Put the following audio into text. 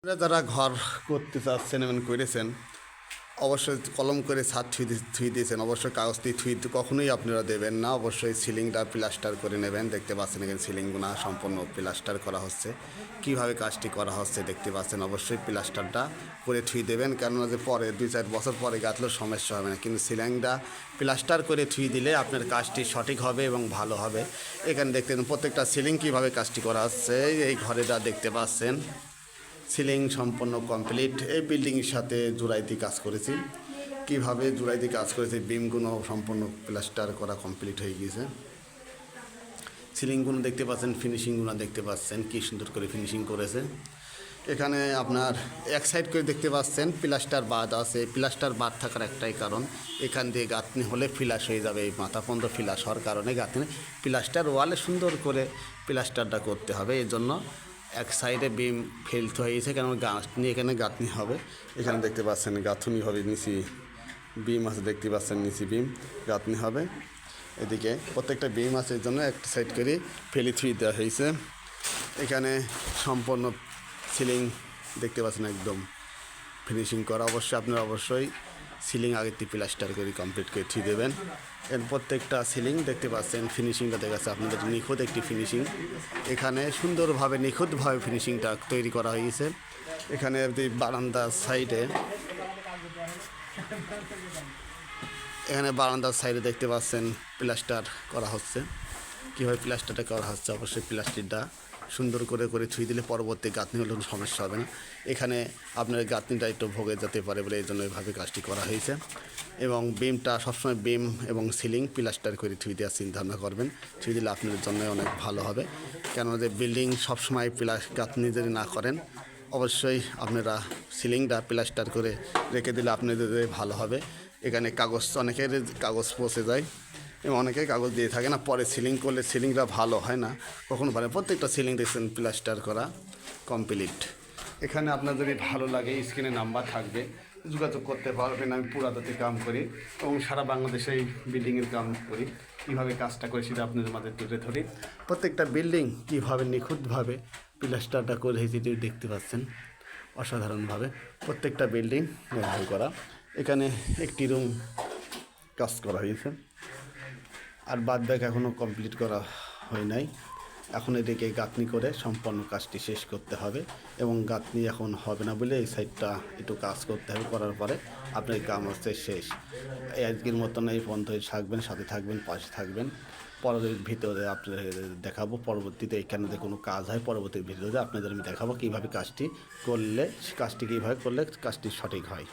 আপনারা যারা ঘর করতে চাচ্ছেন এবং করেছেন অবশ্যই কলম করে ছাদ থুই দিয়েছেন, অবশ্যই কাগজ দিয়ে থুই কখনোই আপনারা দেবেন না। অবশ্যই সিলিংটা প্লাস্টার করে নেবেন। দেখতে পাচ্ছেন এখানে সিলিংগুলো সম্পূর্ণ প্লাস্টার করা হচ্ছে। কিভাবে কাজটি করা হচ্ছে দেখতে পাচ্ছেন। অবশ্যই প্লাস্টারটা করে থুই দেবেন, কেননা যে পরে 2-4 বছর পরে গাঁথলেও সমস্যা হবে না, কিন্তু সিলিংটা প্লাস্টার করে থুই দিলে আপনার কাজটি সঠিক হবে এবং ভালো হবে। এখানে দেখতে প্রত্যেকটা সিলিং কীভাবে কাজটি করা হচ্ছে এই ঘরেটা দেখতে পাচ্ছেন। সিলিং সম্পূর্ণ কমপ্লিট। এই বিল্ডিংয়ের সাথে জুড়াইতে কাজ করেছি। কিভাবে জুড়াইতে কাজ করেছি, বিমগুলো সম্পূর্ণ প্লাস্টার করা কমপ্লিট হয়ে গিয়েছে। সিলিংগুলো দেখতে পাচ্ছেন, ফিনিশিংগুলো দেখতে পাচ্ছেন কি সুন্দর করে ফিনিশিং করেছে। এখানে আপনার এক সাইড করে দেখতে পাচ্ছেন প্লাস্টার বাদ আছে। প্লাস্টার বাদ থাকার একটাই কারণ, এখান দিয়ে গাঁথনি হলে ফিলাস হয়ে যাবে। এই মাথা পর্যন্ত ফিলাস হওয়ার কারণে গাঁথনি প্লাস্টার ওয়ালে সুন্দর করে প্লাস্টারটা করতে হবে। এই জন্য এক সাইডে বিম ফেলতে হয়েছে, কেন গাঁথনি এখানে গাঁথনি হবে। এখানে দেখতে পাচ্ছেন গাঁথনি হবে, নিচি বিম আছে দেখতে পাচ্ছেন, নিচি বিম গাঁথনি হবে। এদিকে প্রত্যেকটা বিম আছে, এই জন্য একটা সাইড করে ফেলে থুই দেওয়া হয়েছে। এখানে সম্পূর্ণ সিলিং দেখতে পাচ্ছেন একদম ফিনিশিং করা। আপনারা অবশ্যই সিলিং আগের থেকে প্লাস্টার করে কমপ্লিট করে থুই দেবেন। এর প্রত্যেকটা সিলিং দেখতে পাচ্ছেন ফিনিশিংটা দেখাচ্ছে আপনাদের নিখুঁত একটি ফিনিশিং। এখানে সুন্দরভাবে নিখুঁতভাবে ফিনিশিংটা তৈরি করা হয়েছে। এখানে বারান্দার সাইডে দেখতে পাচ্ছেন প্লাস্টার করা হচ্ছে। কীভাবে প্লাস্টারটা করা হচ্ছে, অবশ্যই প্লাস্টিকটা সুন্দর করে থুই দিলে পরবর্তী গাঁথনি হলে কোনো সমস্যা হবে না। এখানে আপনার গাঁথনিটা একটু ভোগে যেতে পারে বলে এই জন্য এইভাবে কাজটি করা হয়েছে। এবং বিমটা সবসময় বিম এবং সিলিং প্লাস্টার করে থুই দেওয়ার চিন্তাভাবনা করবেন। থুই দিলে আপনাদের জন্য অনেক ভালো হবে, কেননা যে বিল্ডিং সবসময় গাঁথনি যদি না করেন, অবশ্যই আপনারা সিলিংটা প্লাস্টার করে রেখে দিলে আপনাদের ভালো হবে। এখানে কাগজ, অনেকের কাগজ পচে যায় এবং অনেকেই কাগজ দিয়ে থাকে না, পরে সিলিং করলে সিলিংটা ভালো হয় না কখনো পারে। প্রত্যেকটা সিলিং দেখছেন প্লাস্টার করা কমপ্লিট। এখানে আপনার যদি ভালো লাগে স্ক্রিনে নাম্বার থাকবে, যোগাযোগ করতে পারবেন। আমি পুরাতাতে কাম করি এবং সারা বাংলাদেশে এই বিল্ডিংয়ের কাম করি। কীভাবে কাজটা করি সেটা আপনাদের মাঝে তুলে ধরি। প্রত্যেকটা বিল্ডিং কীভাবে নিখুঁতভাবে প্লাস্টারটা করে যেটি দেখতে পাচ্ছেন অসাধারণভাবে। প্রত্যেকটা বিল্ডিং ব্যবহার করা। এখানে একটি রুম কাজ করা হয়েছে, আর বাদ ব্যাক এখনও কমপ্লিট করা হয় নাই। এখন এদিকে গাঁথনি করে সম্পূর্ণ কাজটি শেষ করতে হবে এবং গাঁথনি এখন হবে না বলে এই সাইডটা একটু কাজ করতে হবে। করার পরে আপনার কাম হচ্ছে শেষ। আজকের মতন এই পর্যন্ত থাকবেন, সাথে থাকবেন, পাশে থাকবেন। পরের ভিতরে আপনাদের দেখাবো, পরবর্তীতে এখানে যদি কোনো কাজ হয় পরবর্তী ভিডিওতে আপনাদের আমি দেখাবো কীভাবে কাজটি করলে, কাজটি কীভাবে করলে কাজটি সঠিক হয়।